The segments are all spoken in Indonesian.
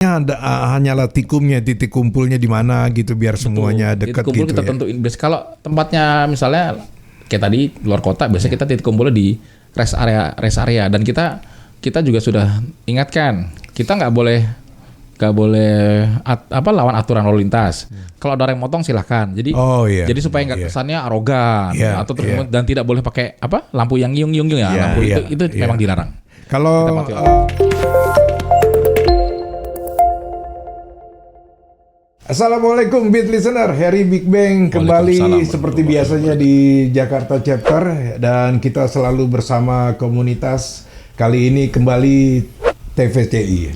hanyalah tikumnya, titik kumpulnya di mana gitu biar semuanya dekat titik kumpul gitu kita tentuin. Biasanya kalau tempatnya misalnya kayak tadi luar kota, biasanya kita titik kumpulnya di rest area dan kita juga sudah ingatkan kita nggak boleh lawan aturan lalu lintas. Kalau ada orang yang motong silahkan. Jadi jadi supaya nggak kesannya arogan atau dan tidak boleh pakai lampu yang yung ya. Lampu itu memang dilarang. Kalau Assalamualaikum Beat Listener, Harry Big Bang kembali seperti biasanya di Jakarta Chapter dan kita selalu bersama komunitas. Kali ini kembali TVCI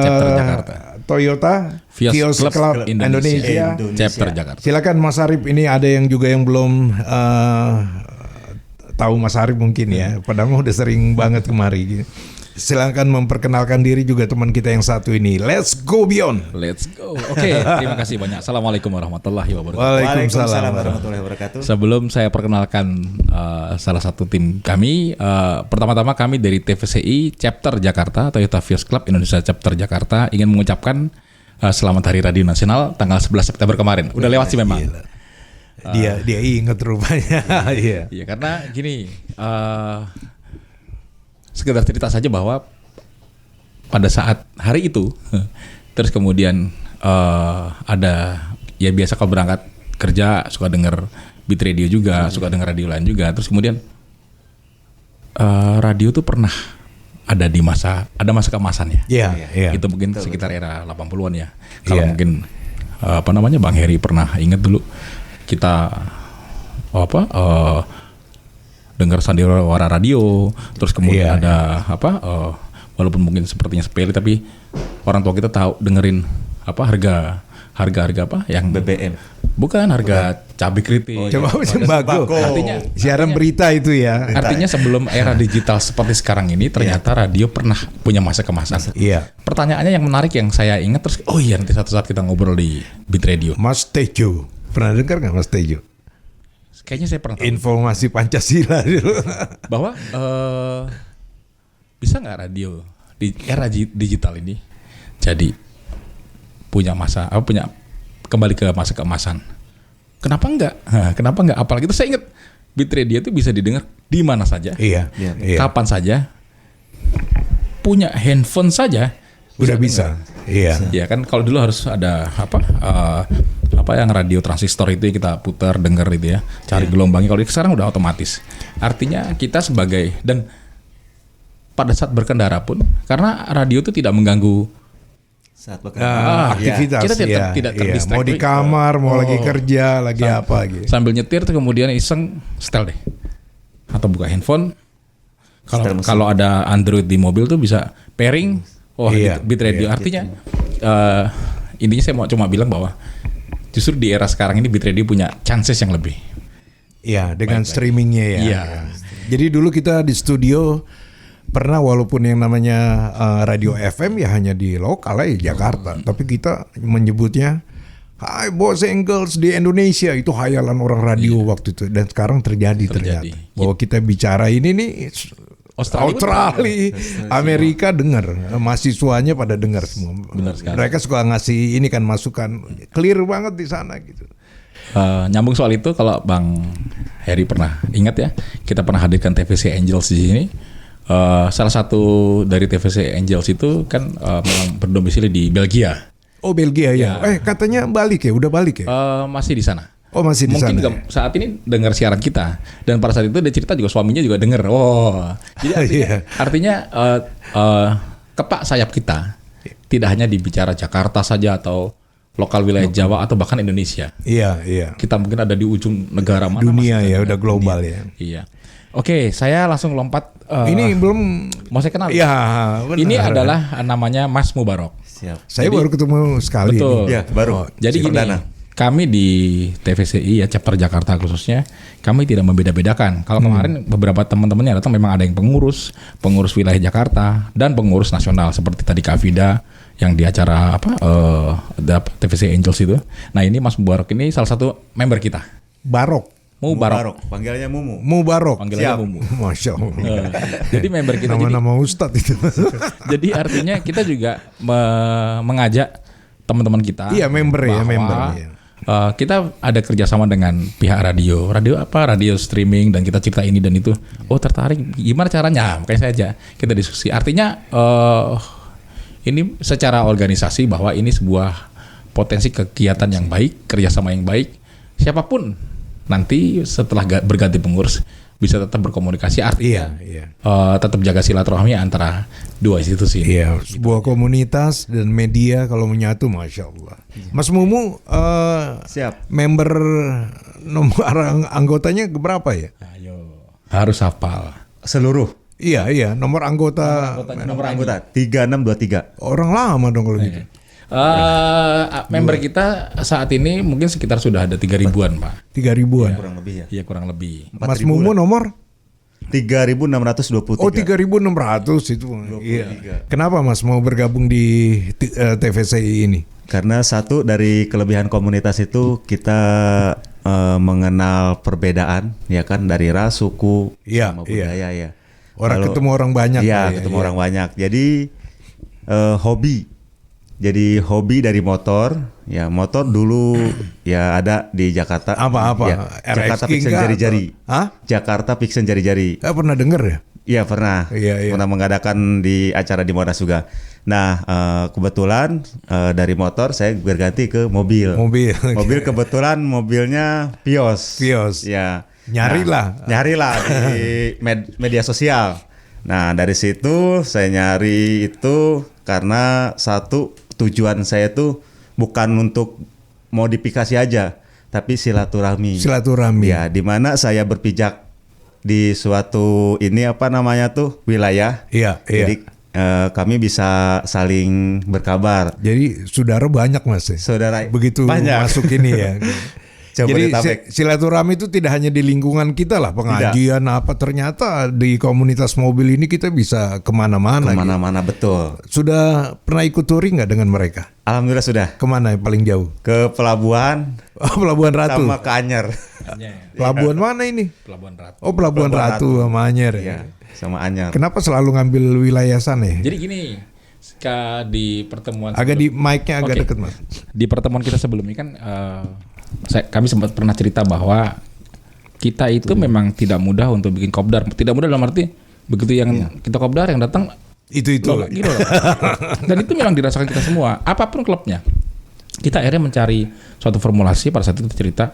Chapter Jakarta, Toyota Vios Club Indonesia Chapter Jakarta. Silakan Mas Arif, ini ada yang juga yang belum tahu Mas Arif mungkin ya, padahal udah sering banget kemari. Silakan memperkenalkan diri juga teman kita yang satu ini. Let's go Beyond. Let's go. Oke, terima kasih banyak. Assalamualaikum warahmatullahi wabarakatuh. Waalaikumsalam warahmatullahi wabarakatuh. Sebelum saya perkenalkan salah satu tim kami, pertama-tama kami dari TVCI Chapter Jakarta, Toyota Vios Club Indonesia Chapter Jakarta ingin mengucapkan selamat Hari Radio Nasional tanggal 11 September kemarin. Udah lewat sih memang. Dia ingat rupanya. Iya, karena gini, sekedar cerita saja bahwa pada saat hari itu terus kemudian ada ya biasa kalau berangkat kerja suka denger Beat Radio juga, suka denger radio lain juga, terus kemudian radio tuh pernah ada masa keemasannya. Iya. Itu mungkin sekitar era 80-an ya. Kalau mungkin Bang Heri pernah ingat dulu kita dengar sandiwara radio, terus kemudian ada walaupun mungkin sepertinya sepele tapi orang tua kita tahu dengerin harga yang BBM. Bukan harga cabai keriting. Sembako. Artinya siaran berita itu ya. Artinya sebelum era digital seperti sekarang ini ternyata radio pernah punya masa kemasan. Iya. Pertanyaannya yang menarik yang saya ingat terus nanti satu saat kita ngobrol di Beat Radio. Mas Tejo. Pernah dengar nggak Mas Tejo? Kayaknya saya pernah tahu. Informasi Pancasila dulu. Bahwa bisa nggak radio di era digital ini jadi punya kembali ke masa keemasan? Kenapa enggak? Kenapa enggak? Apalagi itu saya ingat Beat Radio itu bisa didengar di mana saja, kapan saja, punya handphone saja udah bisa. Iya. Ya kan kalau dulu harus ada yang radio transistor itu kita putar denger itu ya, cari gelombangnya. Kalau sekarang udah otomatis. Artinya kita sebagai dan pada saat berkendara pun karena radio itu tidak mengganggu saat bekerja aktivitas. Kita tidak terdistract. Mau di kamar, mau lagi kerja, lagi apa gitu. Sambil nyetir tuh kemudian iseng setel deh. Atau buka handphone. Kalau ada Android di mobil tuh bisa pairing. Beat Radio. Artinya intinya saya mau cuma bilang bahwa justru di era sekarang ini Beat Radio punya chances yang lebih. Iya, dengan streamingnya ya. Iya. Jadi dulu kita di studio pernah walaupun yang namanya radio FM ya hanya di lokal ya Jakarta, tapi kita menyebutnya Hai Boys and Girls di Indonesia, itu hayalan orang radio waktu itu, dan sekarang terjadi. Ternyata bahwa kita bicara ini nih Australia, Amerika dengar, mahasiswanya pada dengar semua. Benar sekali. Mereka suka ngasih ini kan masukan, clear banget di sana gitu. Nyambung soal itu, kalau Bang Heri pernah ingat ya, kita pernah hadirkan TVC Angels di sini. Salah satu dari TVC Angels itu kan memang berdomisili di Belgia. Oh Belgia ya. Katanya balik ya, udah balik ya? Masih di sana. Oh masih di sana. Mungkin saat ini dengar siaran kita, dan pada saat itu dia cerita juga suaminya juga dengar. Jadi artinya kepak sayap kita tidak hanya dibicara Jakarta saja atau lokal wilayah Jawa atau bahkan Indonesia. Iya. Kita mungkin ada di ujung negara mana? Dunia ya, udah global ya. Iya. Oke, saya langsung lompat. Ini belum mau saya kenal. Iya. Ini adalah namanya Mas Mubarok. Siap. Saya baru ketemu sekali. Betul. Ya, baru. Jadi gini. Kami di TVCI ya Chapter Jakarta khususnya, kami tidak membeda-bedakan. Kalau kemarin beberapa teman-teman yang datang memang ada yang pengurus wilayah Jakarta dan pengurus nasional seperti tadi Kak Vida yang di acara TVC Angels itu. Nah ini Mas Mubarok ini salah satu member kita. Barok. Mubarok. Panggilannya Mumu. Mubarok. Panggilannya Siap. Mumu. Masya Allah. Jadi member kita jadi Nama-nama ustadz itu. jadi artinya kita juga mengajak teman-teman kita. Iya, member ya, bahwa, member, iya. Kita ada kerjasama dengan pihak radio streaming, dan kita cerita ini dan itu. Oh, tertarik? Gimana caranya? Makanya saja kita diskusi. Artinya ini secara organisasi bahwa ini sebuah potensi kegiatan yang baik, kerjasama yang baik. Siapapun nanti setelah berganti pengurus bisa tetap berkomunikasi, artinya Iya. tetap jaga silaturahmi antara dua institusi. Iya, sebuah komunitas dan media kalau menyatu, Masya Allah. Mas Mumu, Siap. member nomor anggotanya berapa ya? Ayo, harus hafal. Seluruh Iya, nomor anggota. nomor anggota 3623. Orang lama dong kalau gitu. Member kita saat ini mungkin sekitar sudah ada 3.000-an, Pak. 3.000-an. Kurang lebih ya. Iya, kurang lebih. 4.000 Mas Mumu nomor? 3623. Oh, 3.600 itu. Iya. Kenapa Mas mau bergabung di TVCI ini? Karena satu dari kelebihan komunitas itu kita mengenal perbedaan ya kan, dari ras, suku, Iya, sama budaya ya. Ketemu orang banyak. Iya, ya, ketemu iya. orang banyak. Jadi hobi. Jadi hobi dari motor. Ya, motor dulu ya ada di Jakarta. Apa-apa? Ya, RX Jakarta King Pixen kah, Jari-Jari. atau- Hah? Jakarta Pixen Jari-Jari. Pernah denger ya? Iya pernah. Iya. Pernah mengadakan di acara di Monas juga. Nah kebetulan dari motor saya berganti ke mobil. Mobil kebetulan mobilnya Vios. Ya. Nyarilah. Nyarilah di media sosial. Nah dari situ saya nyari itu karena satu, tujuan saya tuh bukan untuk modifikasi aja, tapi silaturahmi. Ya, di mana saya berpijak di suatu ini wilayah. Iya. Jadi kami bisa saling berkabar. Jadi saudara banyak Mas ya? Saudara Begitu banyak. masuk ini ya. Jadi Jabodetabek. silaturahmi itu tidak hanya di lingkungan kita lah, pengajian apa, ternyata di komunitas mobil ini kita bisa kemana-mana. Kemana-mana betul. Sudah pernah ikut touring nggak dengan mereka? Alhamdulillah sudah. Kemana yang paling jauh? Ke Pelabuhan Oh, Pelabuhan Ratu. sama ke Anyer. Pelabuhan mana ini? Pelabuhan Ratu. Oh, Pelabuhan Ratu sama Anyer ya. Iya, sama Anyer. Kenapa selalu ngambil wilayah sana ya? Jadi gini, di pertemuan Agak di mic-nya agak Oke. deket Mas. Di pertemuan kita sebelumnya kan kami sempat pernah cerita bahwa kita itu memang tidak mudah untuk bikin kopdar. Tidak mudah dalam arti begitu yang kita kopdar yang datang Itu. loh, gitu loh. Dan itu memang dirasakan kita semua, apapun klubnya. Kita akhirnya mencari suatu formulasi. Pada saat itu kita cerita,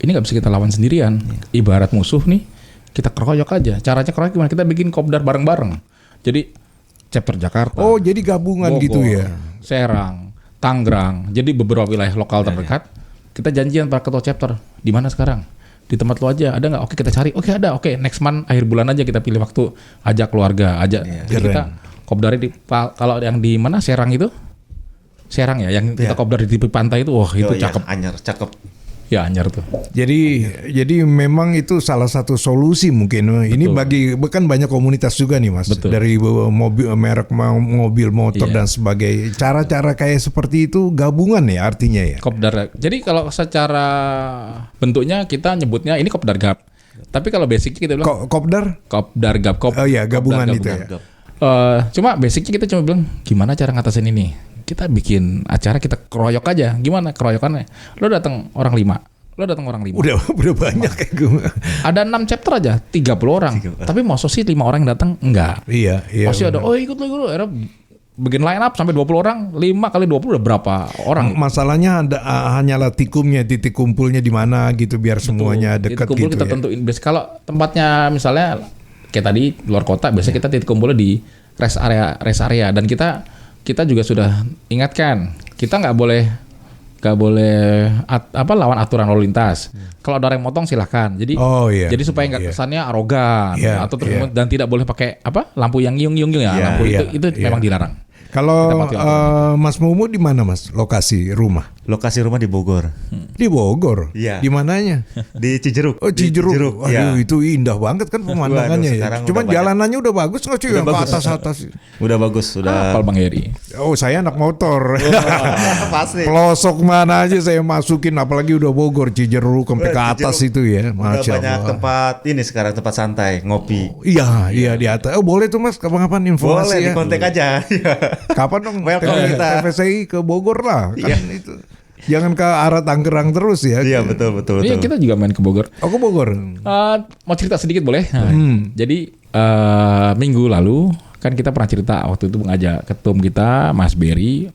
ini nggak bisa kita lawan sendirian. Ibarat musuh nih, kita keroyok aja. Caranya keroyok gimana? Kita bikin kopdar bareng-bareng. Jadi chapter Jakarta, Oh, jadi gabungan Bogor, gitu ya. Serang, Tangerang. Jadi beberapa wilayah lokal terdekat. Kita janjian para ketua chapter. Di mana sekarang? Di tempat lu aja. Ada nggak? Oke, kita cari. Oke, ada. Oke, next month akhir bulan aja kita pilih waktu. Ajak keluarga, ajak. Jadi Keren. kita kopdar di kalau yang di mana Serang itu? Serang ya, yang kita kopdar di tepi pantai itu. Wah, itu Iya, cakep. Anyer, cakep. Ya, Anyer tuh. Jadi memang itu salah satu solusi mungkin. Ini bahkan banyak komunitas juga nih Mas. Betul. Dari mobil merek mobil motor Iya. dan sebagainya. Cara-cara kayak seperti itu gabungan ya artinya ya. Kopdar. Jadi kalau secara bentuknya kita nyebutnya ini kopdar gap. Tapi kalau basicnya kita bilang Kopdar? kopdar gap. Oh iya, gabungan kopdar itu gabungan. ya. Cuma basicnya kita cuma bilang gimana cara ngatasin ini. Kita bikin acara, kita keroyok aja. Gimana keroyokannya? Lo datang orang 5. Udah banyak kayak gue. Ada 6 chapter aja, 30 orang. Tapi maksud sih 5 orang yang datang enggak. Iya. Pasti ada ikut lo. Akhirnya bikin line up sampai 20 orang, 5 kali 20 udah berapa orang? Masalahnya hanyalah titik kumpulnya di mana gitu biar semuanya dekat Titik kumpul gitu kita ya. tentuin. Biasanya kalau tempatnya misalnya kayak tadi luar kota, biasanya kita titik kumpulnya di rest area dan kita juga sudah ingatkan, kita nggak boleh lawan aturan lalu lintas. Kalau ada orang yang motong silahkan. Jadi jadi supaya nggak kesannya arogan atau dan tidak boleh pakai lampu yang yung ya. Lampu itu memang dilarang. Kalau Kita patuhi Mas Mumu di mana Mas? Lokasi rumah? Lokasi rumah di Bogor. Di Bogor. Iya. Di mananya? Di Cijeruk. Oh Di Cijeruk. Waduh ya. itu indah banget kan pemandangannya Waduh, ya. sekarang Cuman udah banyak. jalanannya udah bagus nggak cuy Udah yang ke bagus. atas-atas. Udah bagus, udah. Apal Bang Heri. Oh saya anak motor. Pasti. Pelosok mana aja saya masukin apalagi udah Bogor Cijeruk sampai ke atas Cijeruk. itu ya. Udah Masya banyak Allah. tempat ini sekarang tempat santai, ngopi. Iya di atas. Oh boleh tuh Mas kapan-kapan informasi Boleh ya. di kontak aja. Kapan dong Welcome kita. TVCI ke Bogor lah kan Iya. itu. Jangan ke arah Tangerang terus ya. Iya betul. Iya kita juga main ke Bogor. Aku Bogor. Mau cerita sedikit boleh? Nah, Jadi minggu lalu kan kita pernah cerita waktu itu mengajak ketum kita Mas Berry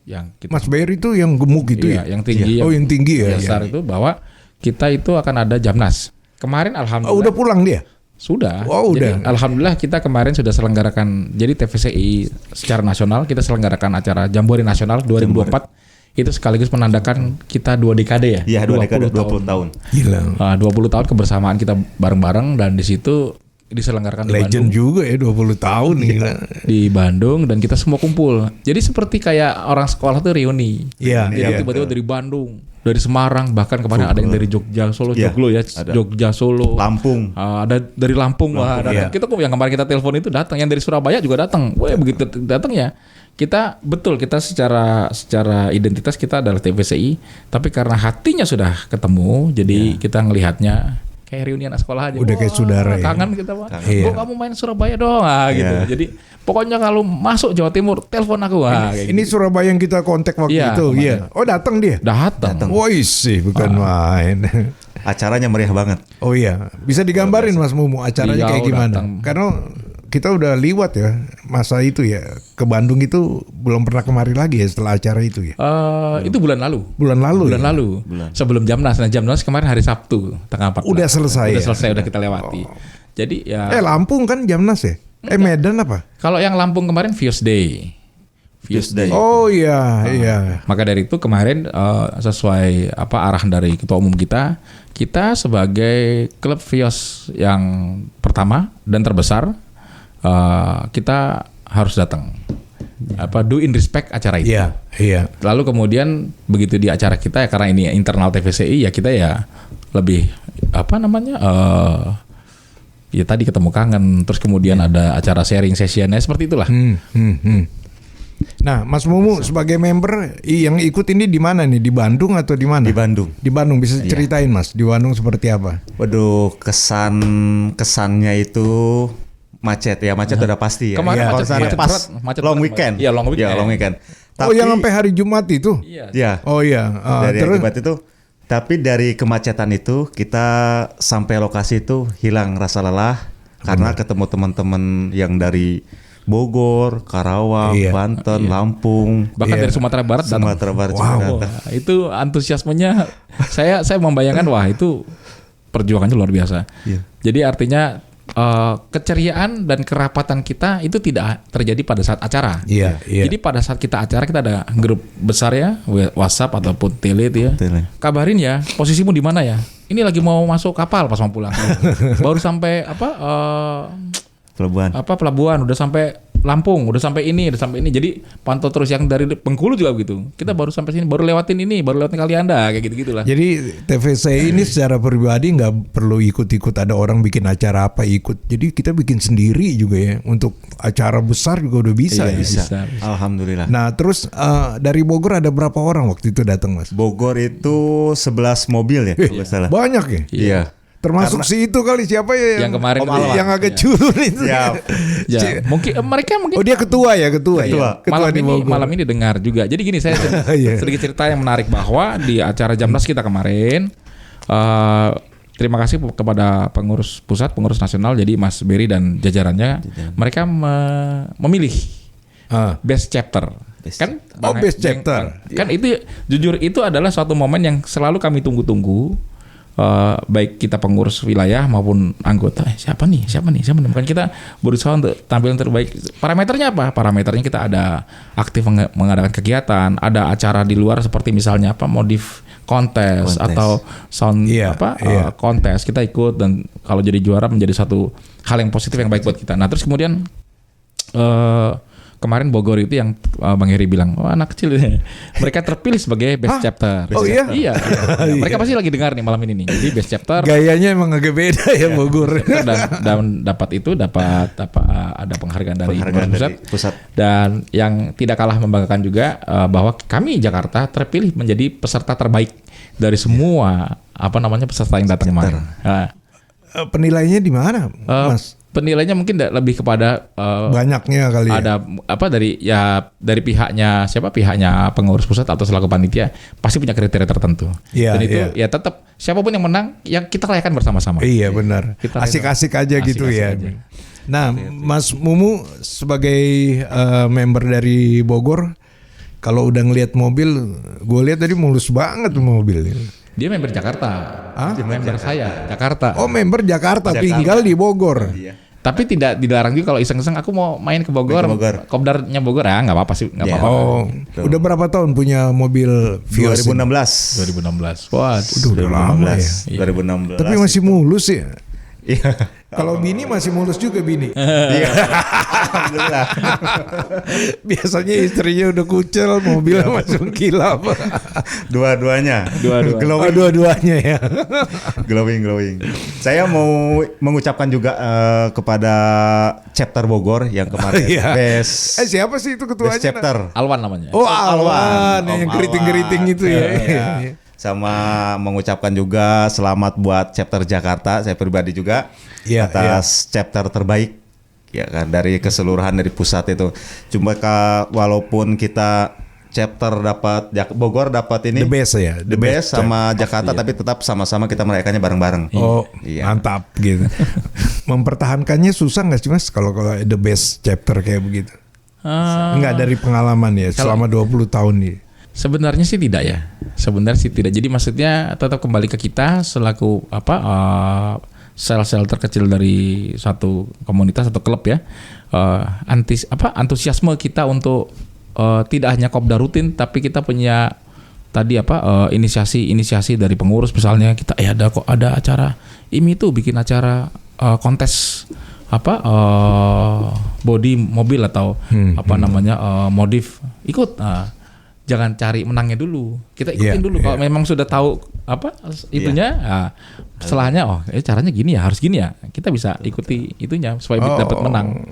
yang kita Mas Berry itu yang gemuk itu iya, ya. yang tinggi Oh yang tinggi ya. besar itu bahwa kita itu akan ada Jamnas. Kemarin alhamdulillah Oh, udah pulang dia. sudah. Oh, Jadi, udah. alhamdulillah kita kemarin sudah selenggarakan. Jadi TVCI secara nasional kita selenggarakan acara Jambore Nasional 2024. Itu sekaligus menandakan kita 2 dekade ya. Iya, 2 dekade 20 tahun. Gila. 20 tahun kebersamaan kita bareng-bareng dan di situ diselenggarakan di Legend Bandung. juga ya 20 tahun gila. Di Bandung dan kita semua kumpul. Jadi seperti kayak orang sekolah tuh reuni. Iya. Jadi iya, tiba-tiba dari Bandung, dari Semarang, bahkan kemarin ada yang dari Jogja, Solo, Iya, Joglo ya, ada. Jogja, Solo. Lampung. Ada dari Lampung, wah, datang. iya. Kita kok yang kemarin kita telepon itu datang, yang dari Surabaya juga datang. Wah, begitu datang ya. Kita betul kita secara identitas kita adalah TVCI, tapi karena hatinya sudah ketemu, jadi kita ngelihatnya kayak reuni anak sekolah aja. Udah kayak Wah, saudara ya. Kangen kita, Pak. Iya. Kok kamu main Surabaya dong, gitu. Iya. Jadi pokoknya kalau masuk Jawa Timur, telepon aku, wah. kayak Ini gitu. Surabaya yang kita kontak waktu Iya, itu. kemarin. Iya. Oh datang dia. Datang. Woi sih bukan main. Acaranya meriah banget. Oh iya, bisa digambarin Mas Mumu acaranya Iya, kayak gimana? datang. Karena kita udah liwat ya masa itu ya. Ke Bandung itu belum pernah kemari lagi ya setelah acara itu ya. Itu bulan lalu. Bulan lalu. Bulan ya? lalu. Sebelum Jamnas. Nah, Jamnas kemarin hari Sabtu tanggal 14. Udah selesai Udah ya? selesai, udah kita lewati. Jadi ya Lampung kan Jamnas ya? Medan apa? kalau yang Lampung kemarin Fuse Day. Tuesday. Oh iya, iya. Maka dari itu kemarin sesuai arahan dari ketua umum kita sebagai klub Vios yang pertama dan terbesar kita harus datang. Do in respect acara itu. Iya, iya. Lalu kemudian begitu di acara kita ya karena ini internal TVCI ya kita ya lebih ya tadi ketemu kangen terus kemudian ada acara sharing sessionnya seperti itulah. Nah, Mas Mumu sebagai member yang ikut ini di mana nih? Di Bandung atau di mana? Di Bandung. Di Bandung bisa ceritain Mas, di Bandung seperti apa? Waduh, kesannya itu macet ya, macet udah pasti ya. Kemarin Iya, macet, kalau sana macet pas berat, macet long berat, weekend. Iya, long weekend. Iya, long weekend. Oh, yang sampai hari Jumat itu? Iya. Ya. Oh iya. Dari Terus akibat itu, tapi dari kemacetan itu kita sampai lokasi itu hilang rasa lelah karena ketemu teman-teman yang dari Bogor, Karawang, Iya. Banten, Lampung, Bahkan dari Sumatera Barat datang. Sumatera Barat juga datang. Wah, itu antusiasmenya saya membayangkan wah itu perjuangannya luar biasa. Iya. Jadi artinya keceriaan dan kerapatan kita itu tidak terjadi pada saat acara. Iya, iya. Jadi pada saat kita acara kita ada grup besar ya, WhatsApp ataupun tele itu ya. Tele. Kabarin ya, posisimu di mana ya? Ini lagi mau masuk kapal pas mau pulang. Baru sampai pelabuhan udah sampai Lampung, udah sampai ini. Jadi pantau terus yang dari Bengkulu juga begitu. Kita baru sampai sini, baru lewatin Kalianda kayak gitu-gitulah. Jadi TVC ini secara pribadi nggak perlu ikut-ikut ada orang bikin acara apa ikut. Jadi kita bikin sendiri juga ya untuk acara besar juga udah bisa ya. bisa. Alhamdulillah. Nah terus dari Bogor ada berapa orang waktu itu datang Mas? Bogor itu 11 mobil ya, kalau nggak salah. Banyak ya? Iya. Termasuk si itu kali siapa ya Yang kemarin Om Alwan. yang agak culun itu. Siap. Ya, mereka mungkin Oh dia ketua ya ketua. malam di ini Bogor. malam ini dengar juga. Jadi gini saya Iya. sedikit cerita yang menarik bahwa di acara Jamnas kita kemarin terima kasih kepada pengurus pusat, pengurus nasional jadi Mas Berry dan jajarannya mereka memilih best chapter. Kan best chapter. Kan itu jujur itu adalah suatu momen yang selalu kami tunggu-tunggu. Baik kita pengurus wilayah maupun anggota siapa nih bukan kita berusaha untuk tampil yang terbaik. Parameternya apa? Parameternya kita ada aktif mengadakan kegiatan, ada acara di luar seperti misalnya modif kontes atau sound kontes kita ikut dan kalau jadi juara menjadi satu hal yang positif yang baik buat kita. Nah terus kemudian kemarin Bogor itu yang Bang Heri bilang, oh anak kecil ini. Mereka terpilih sebagai best chapter. Oh iya? Iya. Mereka pasti lagi dengar nih malam ini nih. Jadi best chapter. Gayanya emang agak beda ya Bogor. Dan dapat ada penghargaan dari Penghargaan Pengurus dari pusat. Dan yang tidak kalah membanggakan juga bahwa kami Jakarta terpilih menjadi peserta terbaik dari semua peserta yang datang kemarin. Nah, Penilaiannya di mana, Mas? Penilainya mungkin lebih kepada Banyaknya kali ya. ada dari pihaknya pengurus pusat atau selaku panitia pasti punya kriteria tertentu. Iya, Dan itu iya. ya tetap siapapun yang menang yang kita rayakan bersama-sama. Iya benar. Kita Asik-asik aja gitu asik-asik ya. aja. Nah, Mas Mumu sebagai member dari Bogor, kalau udah ngelihat mobil, gue lihat tadi mulus banget tuh mobil. Dia member Jakarta. Dia member saya Jakarta. Oh, member Jakarta, tinggal di Bogor. Iya. Tapi tidak dilarang juga kalau iseng-iseng aku mau main ke Bogor. Main ke Bogor. Kopdarnya Bogor ya nggak apa-apa sih, nggak Iya. apa-apa. Oh, udah berapa tahun punya mobil Vios? 2016. 2016. Wah, Udah lama ya. 2016. Tapi masih mulus ya. Iya. Kalau Bini masih mulus juga Bini. Iya. Alhamdulillah. Biasanya istrinya udah kucel, mobilnya masih kilap. Dua-duanya. Dua-dua. Glowing. Dua-duanya ya. glowing. Saya mau mengucapkan juga kepada chapter Bogor yang kemarin Iya. best Siapa sih itu ketuanya? best chapter. Alwan namanya. Oh, Alwan, Om yang keriting-keriting Alwan. itu ya. Iya. Sama mengucapkan juga selamat buat chapter Jakarta, saya pribadi juga Iya, atas chapter terbaik ya kan dari keseluruhan dari pusat itu. Cuma walaupun kita chapter dapat Bogor dapat ini The best ya, the best sama Jakarta, iya. tapi tetap sama-sama kita merayakannya bareng-bareng. Oh, Iya. mantap gitu. Mempertahankannya susah nggak sih Mas kalau the best chapter kayak begitu? Enggak dari pengalaman ya selama 20 tahun nih. Sebenarnya sih tidak ya. Sebenarnya sih tidak. Jadi maksudnya tetap kembali ke kita selaku sel-sel terkecil dari satu komunitas atau klub ya. Antusiasme kita untuk tidak hanya kopdar rutin tapi kita punya tadi inisiasi dari pengurus misalnya kita ada acara ini tuh bikin acara kontes body mobil atau modif ikut. Jangan cari menangnya dulu. Kita ikutin dulu. Kalau memang sudah tahu itunya, setelahnya caranya gini ya, harus gini ya. Kita bisa ikuti itunya supaya dapat menang.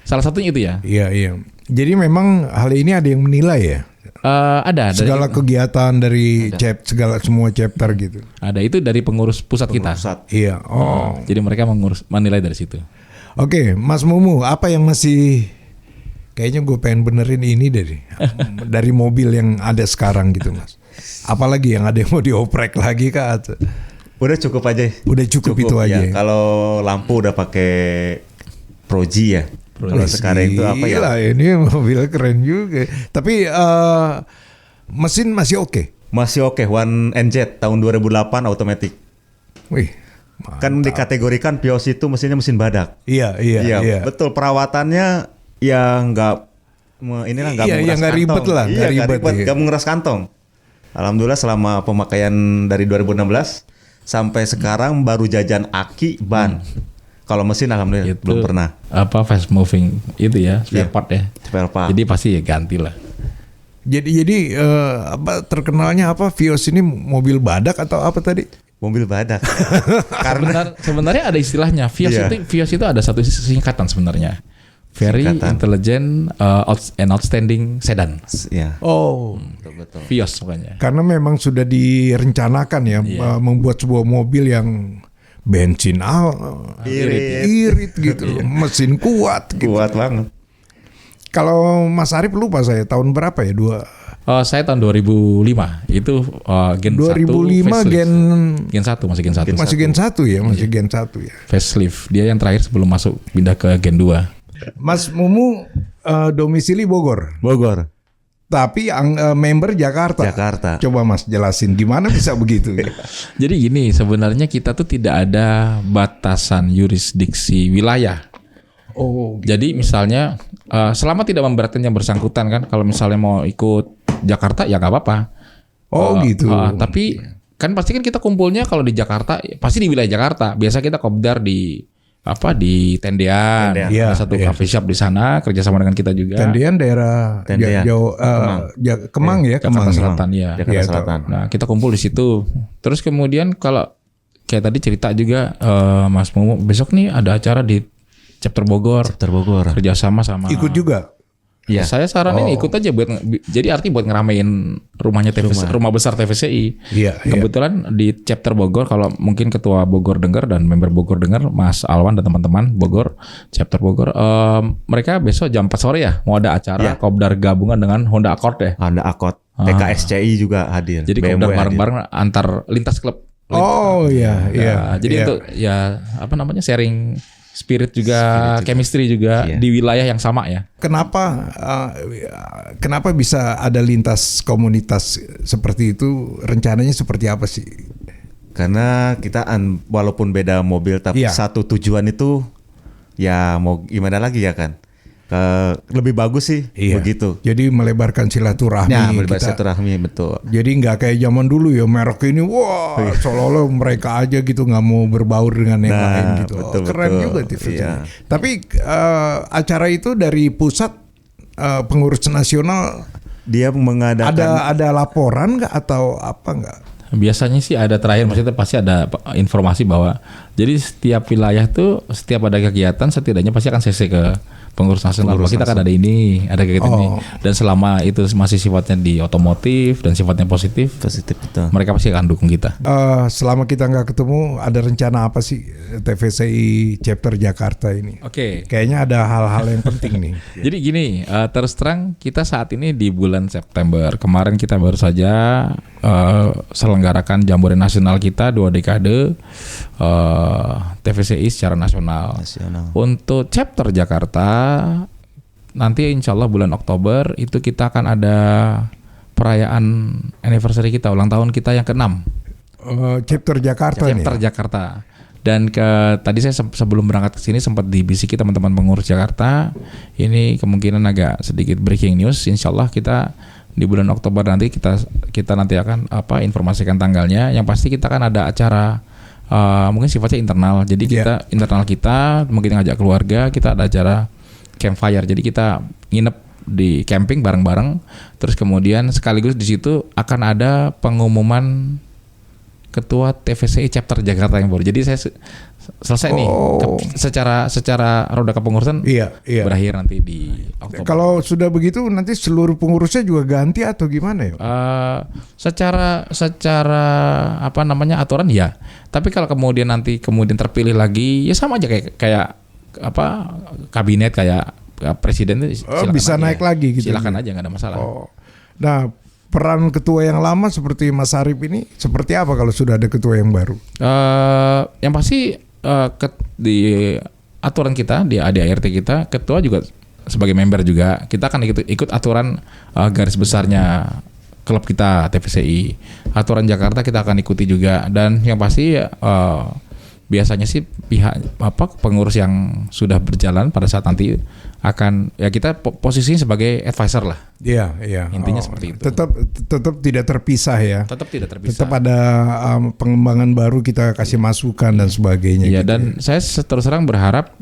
Salah satunya itu ya. Iya. Jadi memang hal ini ada yang menilai ya. Ada Segala kegiatan dari semua chapter gitu. Ada itu dari pengurus pusat kita. Iya. Oh. Jadi mereka menilai dari situ. Oke, Mas Mumu, apa yang masih kayaknya gue pengen benerin ini dari mobil yang ada sekarang gitu Mas. Apalagi yang ada yang mau dioprek lagi kah? Udah cukup aja. Udah cukup itu aja. Ya. Kalau lampu udah pakai Proji ya. Kalau sekarang itu apa ya? Gila, ini mobil keren juga. Tapi mesin masih oke. Masih oke. One NZ tahun 2008 automatic. Wih. Kan dikategorikan Vios itu mesinnya mesin badak. Iya. Betul, perawatannya ya nggak nggak ribet lah, nggak ribet, iya. nggak menguras kantong. Alhamdulillah selama pemakaian dari 2016 sampai sekarang baru jajan aki ban. Kalau mesin alhamdulillah Itu belum pernah. Fast moving itu ya, spare part ya. Spare part. Jadi pasti ya ganti lah. Jadi terkenalnya Vios ini mobil badak atau apa tadi? Mobil badak. Karena Sebenarnya ada istilahnya. Vios itu ada satu singkatan sebenarnya. Very intelligent and outstanding sedan. ya. Oh. Betul. Vios pokoknya. Karena memang sudah direncanakan ya membuat sebuah mobil yang bensin irit gitu, mesin kuat gitu. Kuat banget. Kalau Mas Arif lupa saya tahun berapa ya? Saya tahun 2005 itu Gen 2005 Gen 1 masih Gen 1. Masih Gen 1 ya, masih Gen 1 ya. Facelift. Dia yang terakhir sebelum masuk pindah ke Gen 2. Mas Mumu domisili Bogor. Bogor. Tapi member Jakarta. Coba Mas jelasin gimana bisa begitu. Jadi gini, sebenarnya kita tuh tidak ada batasan yurisdiksi wilayah. Oh. Gitu. Jadi misalnya selama tidak memberatkan yang bersangkutan kan, kalau misalnya mau ikut Jakarta ya nggak apa-apa. Oh gitu. Tapi kan pasti kan kita kumpulnya kalau di Jakarta pasti di wilayah Jakarta. Biasa kita kopdar di di Tendean, Tendean. Iya, ada satu iya. coffee shop di sana kerjasama dengan kita juga. Tendian daerah Tendian. jauh Kemang ya, Jakarta Kemang. Selatan ya. Jakarta Iya, Selatan. Nah kita kumpul di situ. Terus kemudian kalau kayak tadi cerita juga Mas Mumu, besok nih ada acara di chapter Bogor, Terbogor. kerjasama sama. Ikut juga. Iya. Saya saranin ikut aja jadi arti buat ngeramein rumahnya rumah besar TVCI. Iya, iya. Kebetulan di chapter Bogor, kalau mungkin ketua Bogor dengar dan member Bogor dengar, Mas Alwan dan teman-teman Bogor, chapter Bogor, mereka besok jam 4 sore ya mau ada acara kopdar gabungan dengan Honda Accord ya. Honda Accord. PKSCI juga hadir. Jadi BMW kopdar hadir. bareng-bareng antar lintas klub. Oh iya, iya. Nah, jadi iya. untuk ya apa namanya sharing spirit juga, chemistry juga Iya. di wilayah yang sama ya. Kenapa bisa ada lintas komunitas seperti itu? Rencananya seperti apa sih? Karena kita walaupun beda mobil tapi Iya. satu tujuan itu ya mau gimana lagi ya kan. Lebih bagus sih begitu. Jadi melebarkan silaturahmi. Ya, melebar kita. silaturahmi betul. Jadi nggak kayak zaman dulu ya merek ini wah seolah-olah mereka aja gitu nggak mau berbaur dengan yang Nah, lain gitu. betul, Keren betul. juga TV. Iya. Tapi acara itu dari pusat pengurus nasional Dia mengadakan ada laporan nggak atau apa nggak? Biasanya sih ada terakhir, maksudnya pasti ada informasi bahwa jadi setiap wilayah tuh setiap ada kegiatan setidaknya pasti akan CC ke pengurus nasional. Bahwa kita kan ada ini, ada kegiatan ini. Dan selama itu masih sifatnya di otomotif dan sifatnya positif itu. mereka pasti akan dukung kita. Selama kita nggak ketemu, ada rencana apa sih TVCI chapter Jakarta ini? Oke. Kayaknya ada hal-hal yang penting nih. Jadi gini, terus terang kita saat ini di bulan September. Kemarin kita baru saja selenggarakan Jambore Nasional kita 2 dekade TVCI secara nasional. Untuk chapter Jakarta nanti insya Allah bulan Oktober itu kita akan ada perayaan anniversary kita, ulang tahun kita yang ke-6. Chapter Jakarta nih. Chapter Jakarta. Dan tadi saya sebelum berangkat ke sini sempat dibisiki teman-teman pengurus Jakarta. Ini kemungkinan agak sedikit breaking news. Insya Allah kita di bulan Oktober nanti kita nanti akan informasikan tanggalnya. Yang pasti kita akan ada acara mungkin sifatnya internal. Jadi kita internal kita mungkin ngajak keluarga, kita ada acara campfire. Jadi kita nginep di camping bareng-bareng. Terus kemudian sekaligus di situ akan ada pengumuman ketua TVCI chapter Jakarta yang baru. Jadi saya selesai nih secara roda kepengurusan berakhir nanti di Oktober. Kalau sudah begitu nanti seluruh pengurusnya juga ganti atau gimana ya? Secara apa namanya aturan ya. Tapi kalau kemudian terpilih lagi ya sama aja kayak kabinet kayak presiden itu bisa aja naik lagi gitu. Silakan aja nggak ada masalah. Nah, peran ketua yang lama seperti Mas Arif ini seperti apa kalau sudah ada ketua yang baru? Yang pasti di aturan kita di ADART kita, ketua juga sebagai member juga kita akan ikut aturan garis besarnya klub kita TVCI. Aturan Jakarta kita akan ikuti juga, dan yang pasti biasanya sih pihak pengurus yang sudah berjalan pada saat nanti akan ya kita posisinya sebagai advisor lah. Iya. Intinya seperti itu. Tetap tidak terpisah ya. Tetap tidak terpisah. Tetap ada pengembangan baru, kita kasih masukan dan sebagainya. Iya, gitu. dan saya terus terang berharap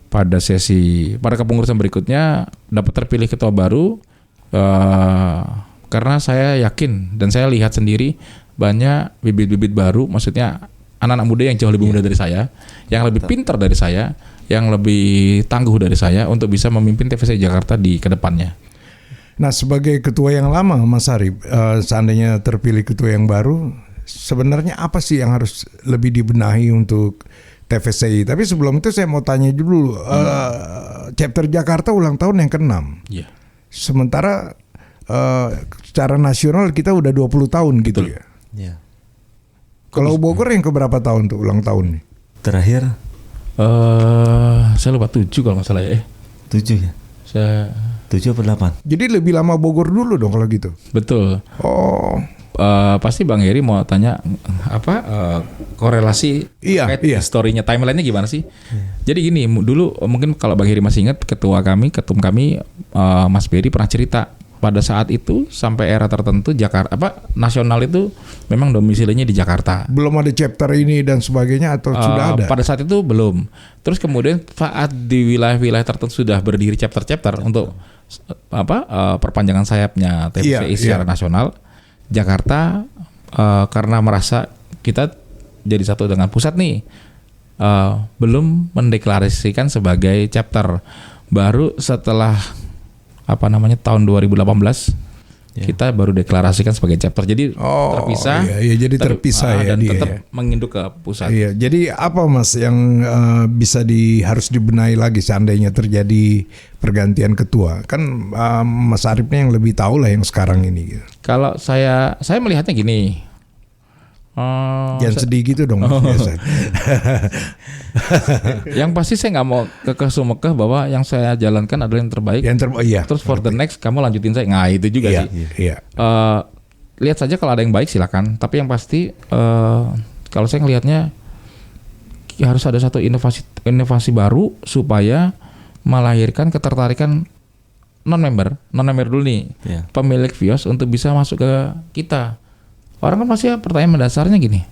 pada kepengurusan berikutnya dapat terpilih ketua baru, karena saya yakin dan saya lihat sendiri banyak bibit-bibit baru, maksudnya anak-anak muda yang jauh lebih muda dari saya, yang lebih pintar dari saya, yang lebih tangguh dari saya untuk bisa memimpin TVCI Jakarta di kedepannya. Nah, sebagai ketua yang lama, Mas Arif, seandainya terpilih ketua yang baru, sebenarnya apa sih yang harus lebih dibenahi untuk TVCI? Tapi sebelum itu saya mau tanya dulu, chapter Jakarta ulang tahun yang ke-6. Iya. Sementara secara nasional kita udah 20 tahun gitu. Betul. Ya. Iya. Kalau Bogor yang keberapa tahun tuh ulang tahun nih? Terakhir Saya lupa 7 kalau nggak salah ya. 7 ya. 7 atau 8. Jadi lebih lama Bogor dulu dong kalau gitu. Betul. Oh. Pasti Bang Heri mau tanya korelasi historinya, timelinenya gimana sih? Jadi gini, dulu mungkin kalau Bang Heri masih ingat ketum kami Mas Beri pernah cerita pada saat itu sampai era tertentu Jakarta nasional itu memang domisilinya di Jakarta. Belum ada chapter ini dan sebagainya atau sudah ada? Pada saat itu belum. Terus kemudian saat di wilayah-wilayah tertentu sudah berdiri chapter-chapter untuk perpanjangan sayapnya TVCI secara nasional. Jakarta karena merasa kita jadi satu dengan pusat nih, belum mendeklarasikan sebagai chapter. Baru setelah tahun 2018 kita baru deklarasikan sebagai chapter. Jadi terpisah. Iya, jadi terpisah dan dia, tetap menginduk ke pusat. Iya, jadi apa Mas yang bisa harus dibenahi lagi seandainya terjadi pergantian ketua? Kan Mas Arifnya yang lebih tahu lah yang sekarang ini. Gitu. Kalau saya melihatnya gini. Jangan sedih gitu dong Mas biasa. Yang pasti saya nggak mau kekeh bahwa yang saya jalankan adalah yang terbaik. Iya. Terus for the next kamu lanjutin saya. Nah itu juga sih. Iya. Lihat saja kalau ada yang baik silakan. Tapi yang pasti kalau saya ngelihatnya harus ada satu inovasi baru supaya melahirkan ketertarikan non-member dulu nih, pemilik Vios untuk bisa masuk ke kita. Orang kan pasti pertanyaan mendasarnya gini,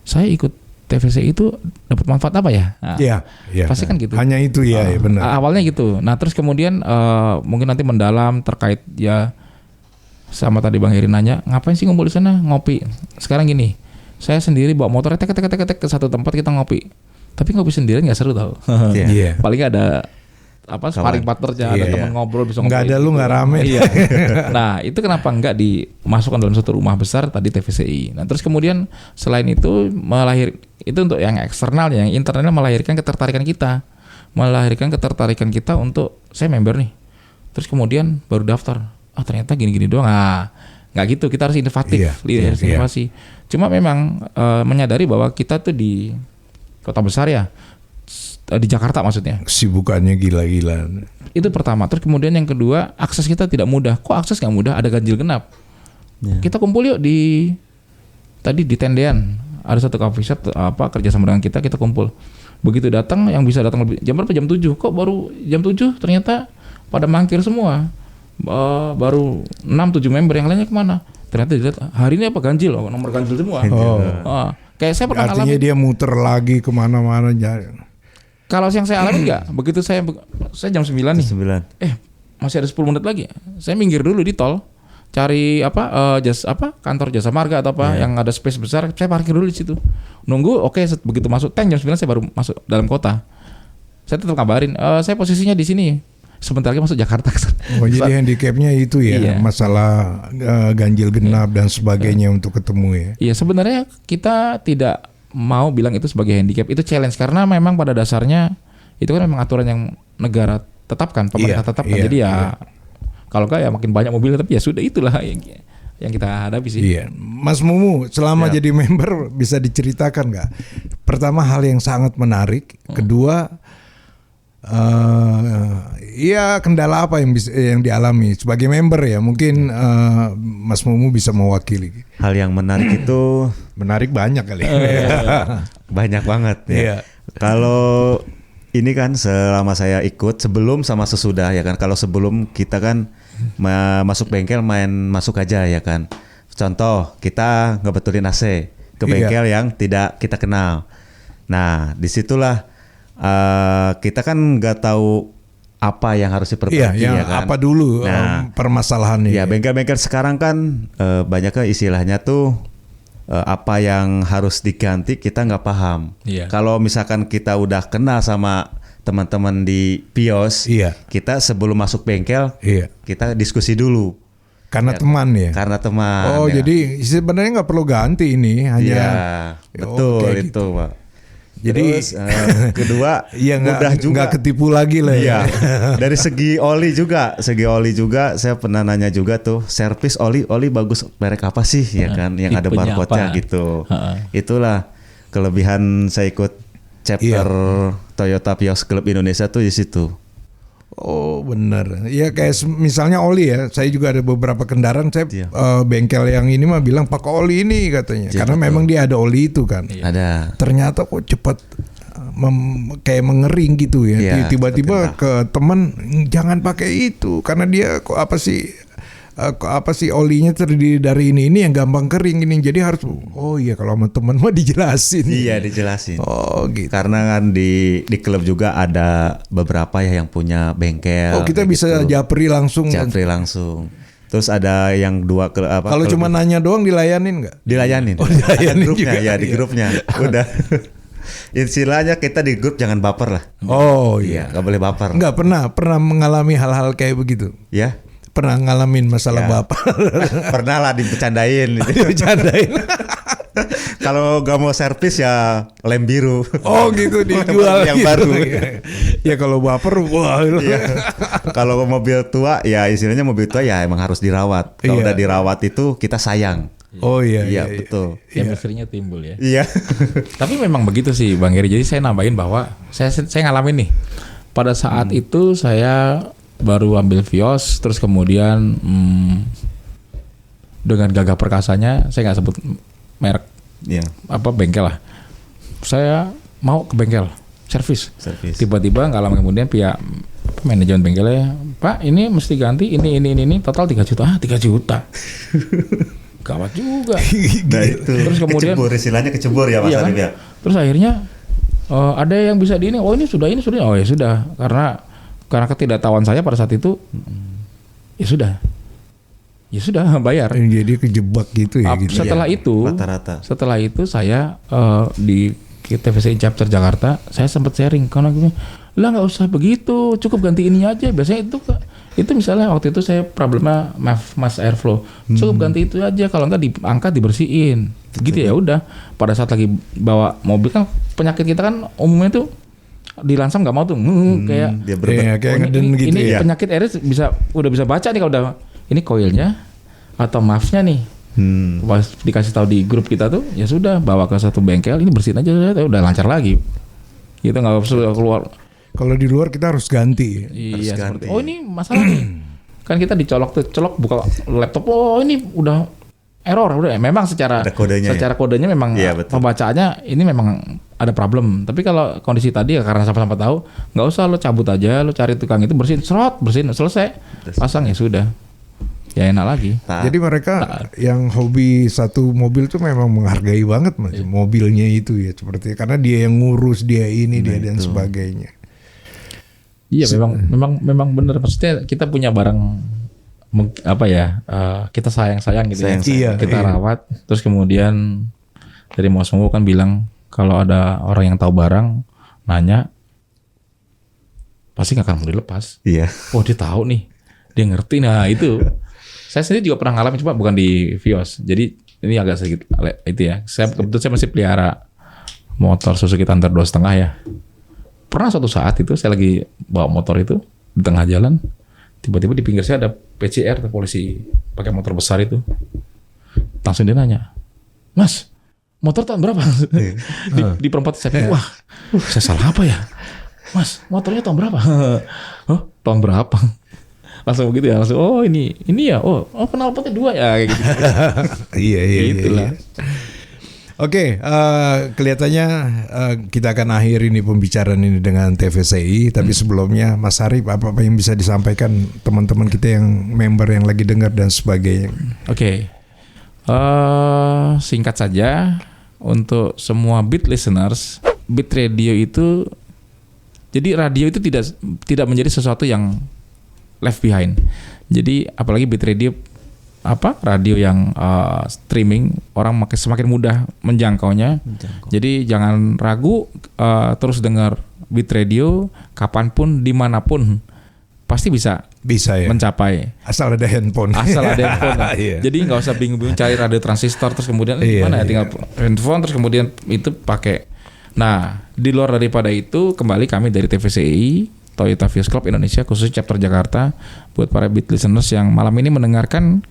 saya ikut TVCI itu dapat manfaat apa ya? Iya. Pasti kan gitu. Hanya itu ya benar. Awalnya gitu. Nah terus kemudian mungkin nanti mendalam terkait ya sama tadi Bang Heri nanya, ngapain sih ngumpul di sana ngopi? Sekarang gini, saya sendiri bawa motor tek ke satu tempat kita ngopi. Tapi ngopi sendirian nggak seru tau. Paling ada sparring partnernya, ada teman ngobrol bisa ngobrol. Nggak ada lu nggak rame. Iya. Nah itu kenapa nggak dimasukkan dalam satu rumah besar tadi TVCI. Nah terus kemudian selain itu itu untuk yang eksternal, yang internalnya melahirkan ketertarikan kita untuk saya member nih. Terus kemudian baru daftar. Ternyata gini-gini doang. Nggak gitu. Kita harus inovatif, harus inovasi. Cuma memang menyadari bahwa kita tuh di kota besar ya. Di Jakarta maksudnya. Kesibukannya gila-gila. Itu pertama. Terus kemudian yang kedua, akses kita tidak mudah. Kok akses nggak mudah? Ada ganjil genap. Kita kumpul yuk di tendean. Ada satu coffee shop kerja sama dengan kita kumpul. Begitu datang yang bisa datang lebih jam berapa? Jam 7. Kok baru jam 7 ternyata pada mangkir semua. Baru 6-7 member, yang lainnya kemana? Ternyata dilihat hari ini apa ganjil, nomor ganjil semua. Kayak saya pernah alami. Artinya dia muter lagi kemana-mana. Kalau yang saya alami enggak, begitu saya jam 9 nih. 9. Masih ada 10 menit lagi. Saya minggir dulu di tol, cari kantor jasa marga atau yang ada space besar, saya parkir dulu di situ. Nunggu, begitu masuk jam 9 saya baru masuk dalam kota. Saya tetap kabarin, saya posisinya di sini. Sebentar lagi masuk Jakarta. Jadi handicapnya itu ya, masalah ganjil genap dan sebagainya untuk ketemu ya. Iya, sebenarnya kita tidak mau bilang itu sebagai handicap, itu challenge karena memang pada dasarnya itu kan memang aturan yang negara tetapkan, pemerintah tetapkan. Jadi kalau enggak ya makin banyak mobil, tapi ya sudah itulah yang kita hadapi sih. Iya. Mas Mumu selama jadi member bisa diceritakan nggak? Pertama hal yang sangat menarik, kedua kendala apa yang dialami sebagai member ya, mungkin Mas Mumu bisa mewakili. Hal yang menarik itu menarik banyak kali. Banyak banget ya. Kalau ini kan selama saya ikut, sebelum sama sesudah ya kan. Kalau sebelum kita kan masuk bengkel main masuk aja ya kan. Contoh kita ngebetulin AC ke bengkel yang tidak kita kenal. Nah disitulah kita kan nggak tahu apa yang harus diperbaiki ya kan. Apa dulu permasalahannya. Ya bengkel-bengkel sekarang kan banyaknya istilahnya tuh apa yang harus diganti kita nggak paham. Kalau misalkan kita udah kenal sama teman-teman di Vios, kita sebelum masuk bengkel kita diskusi dulu. Karena teman ya. Karena teman. Jadi sebenarnya nggak perlu ganti ini, hanya. Betul itu gitu. Pak. Jadi kedua mudah juga nggak ketipu lagi lah ya. Dari segi oli juga saya pernah nanya juga tuh, servis oli bagus merek apa sih ya kan, yang ada barcode-nya gitu. Itulah kelebihan saya ikut chapter Toyota Vios Club Indonesia tuh di situ. Oh benar. Ya kayak misalnya oli ya. Saya juga ada beberapa kendaraan saya bengkel yang ini mah bilang pakai oli ini katanya. Karena memang dia ada oli itu kan. Ada. Ternyata kok cepat kayak mengering gitu ya. Tiba-tiba ke teman jangan pakai itu karena dia kok apa sih apa sih olinya terdiri dari ini yang gampang kering ini. Jadi harus oh iya kalau sama teman mah dijelasin. Iya, dijelasin. Oh gitu. Karena kan di klub juga ada beberapa ya yang punya bengkel. Oh kita kayak bisa gitu. japri langsung. Japri langsung. Terus ada yang dua Kalau cuma nanya doang dilayanin nggak? dilayanin. Oh, dilayanin Ada grupnya juga. ya di grupnya. Udah. Istilahnya kita di grup jangan baper lah. Oh Iya, iya. nggak boleh baper. Nggak pernah mengalami hal-hal kayak begitu. Ya. Pernah ngalamin masalah Ya. bapak. Pernah lah dibercandain. Bercandain. Kalau nggak mau servis ya lem biru. Oh gitu dijual yang gitu. baru. Ya kalau baper wah. Iya. Kalau mobil tua ya istilahnya mobil tua ya emang harus dirawat. Kalau Iya. udah dirawat itu kita sayang. Oh iya Iya, betul. Chemistry-nya timbul ya. Iya. Tapi memang begitu sih Bang Heri. Jadi saya nambahin bahwa saya ngalamin nih. Pada saat itu saya baru ambil Vios, terus kemudian dengan gagah perkasanya, saya nggak sebut merek Iya. apa bengkel lah. Saya mau ke bengkel servis. Servis. Tiba-tiba nggak lama kemudian pihak manajemen bengkelnya, Pak ini mesti ganti ini total 3 juta. 3 juta. Gawat juga. Nah itu. Terus kemudian kecebur, istilahnya kecebur ya Mas Iya kan? Arif ya. Terus akhirnya ada yang bisa di ini. Oh ini sudah. Oh ya sudah. Karena ketidaktahuan saya pada saat itu, ya sudah bayar. Jadi kejebak gitu ya gitu. Setelah Iya, itu, rata-rata. setelah itu saya di TVCI chapter Jakarta, saya sempat sharing karena gini, lah nggak usah begitu, cukup ganti ini aja. Biasanya itu misalnya waktu itu saya problemnya mass airflow, cukup ganti itu aja. Kalau nggak diangkat dibersihin, gitu ya udah. Pada saat lagi bawa mobil kan penyakit kita kan umumnya tuh dilansam nggak mau tuh, kayak Dia Iya, kayak ngeden gitu ini ya. penyakit Eris udah bisa baca nih kalau udah ini koilnya atau maafnya nih. Pas dikasih tahu di grup kita tuh ya sudah bawa ke satu bengkel, ini bersihin aja udah lancar lagi. Gitu nggak usah keluar. Kalau di luar kita harus ganti. Iya ganti. seperti oh ini masalah nih. Kan kita dicolok buka laptop, oh ini udah error udah. Memang secara Ada kodenya kodenya memang Iya, betul. pembacaannya ini memang ada problem. Tapi kalau kondisi tadi ya karena sama-sama tahu, nggak usah lo cabut aja, lo cari tukang itu bersihin selesai, pasang ya sudah. Ya enak lagi. Jadi mereka yang hobi satu mobil tuh memang menghargai banget Mas, mobilnya itu ya seperti karena dia yang ngurus dia ini dia dan sebagainya. Iya memang benar. Maksudnya kita punya barang kita sayang gitu Sayang, ya. sayang. Kita Iya. rawat. Terus kemudian dari Mas Momo kan bilang kalau ada orang yang tahu barang nanya pasti nggak akan mau dilepas. Iya. Oh dia tahu nih, dia ngerti. Nah itu saya sendiri juga pernah ngalamin, cuma bukan di Vios. Jadi ini agak sedikit itu ya. Kebetulan saya masih pelihara motor Suzuki Thunder 2,5 ya. Pernah suatu saat itu saya lagi bawa motor itu di tengah jalan, tiba-tiba di pinggir saya ada PCR, polisi pakai motor besar itu. Langsung dia nanya, Mas, motor tahun berapa? di perempat saya pikir, wah, saya salah apa ya? Mas, motornya tahun berapa? Oh, tahun berapa? Langsung begitu ya, langsung oh ini ya, oh knalpotnya 2 ya kayak gitu. Iya. Itulah. Oke, kelihatannya kita akan akhiri nih pembicaraan ini dengan TVCI. Tapi sebelumnya, Mas Arif, apa yang bisa disampaikan teman-teman kita yang member yang lagi dengar dan sebagainya? Oke. Singkat saja untuk semua Beat listeners, Beat Radio itu jadi radio itu tidak menjadi sesuatu yang left behind. Jadi apalagi Beat Radio radio yang streaming orang semakin mudah menjangkaunya. Jadi jangan ragu, terus dengar Beat Radio kapanpun dimanapun pasti bisa ya. mencapai. Asal ada handphone. Iya. Jadi nggak usah bingung-bingung cari radio transistor terus kemudian mana ya tinggal handphone terus kemudian itu pakai. Nah di luar daripada itu kembali kami dari TVCI Toyota Vios Club Indonesia khusus chapter Jakarta buat para Beat listeners yang malam ini mendengarkan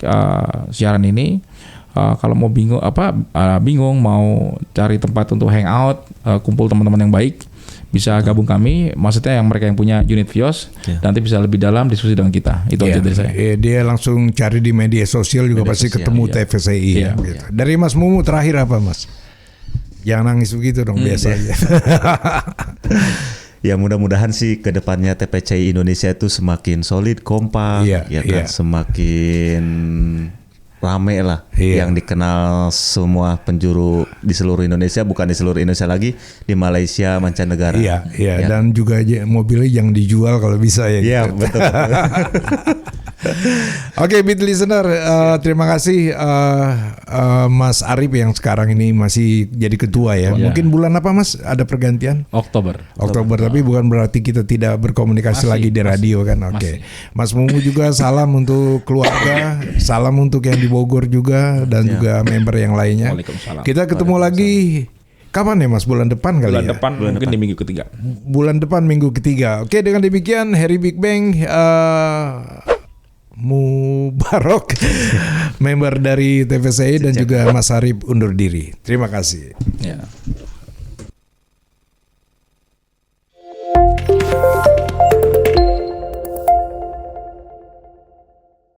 siaran ini, kalau mau bingung mau cari tempat untuk hangout, kumpul teman-teman yang baik, bisa gabung kami. Maksudnya yang mereka yang punya unit Vios nanti bisa lebih dalam diskusi dengan kita. Itu aja dari saya. Dia langsung cari di media sosial juga pasti ketemu TVCI. Gitu. Dari Mas Mumu terakhir apa Mas? Jangan nangis begitu dong biasa aja. Ya mudah-mudahan sih ke depannya TPCI Indonesia itu semakin solid, kompak, Iya, ya kan, iya. semakin rame lah, Iya. yang dikenal semua penjuru di seluruh Indonesia, bukan di seluruh Indonesia lagi, di Malaysia, mancanegara. Iya, iya. Ya. Dan juga mobilnya jangan dijual kalau bisa ya. Iya, gitu. betul. Oke, Beat Listener, terima kasih Mas Arif yang sekarang ini masih jadi ketua ya. Iya. Mungkin bulan apa Mas? Ada pergantian? Oktober. Oktober, tapi bukan berarti kita tidak berkomunikasi Masih, lagi di radio kan? Oke. Mas Mumu juga salam untuk keluarga, salam untuk yang di Bogor juga dan juga member yang lainnya. Waalaikumsalam. Kita ketemu lagi kapan ya Mas? Bulan depan kali Bulan ya? depan mungkin di minggu ketiga. Bulan depan minggu ketiga. Oke, dengan demikian Harry Big Bang Mubarok member dari TVCI dan juga Mas Arif undur diri. Terima kasih. Ya.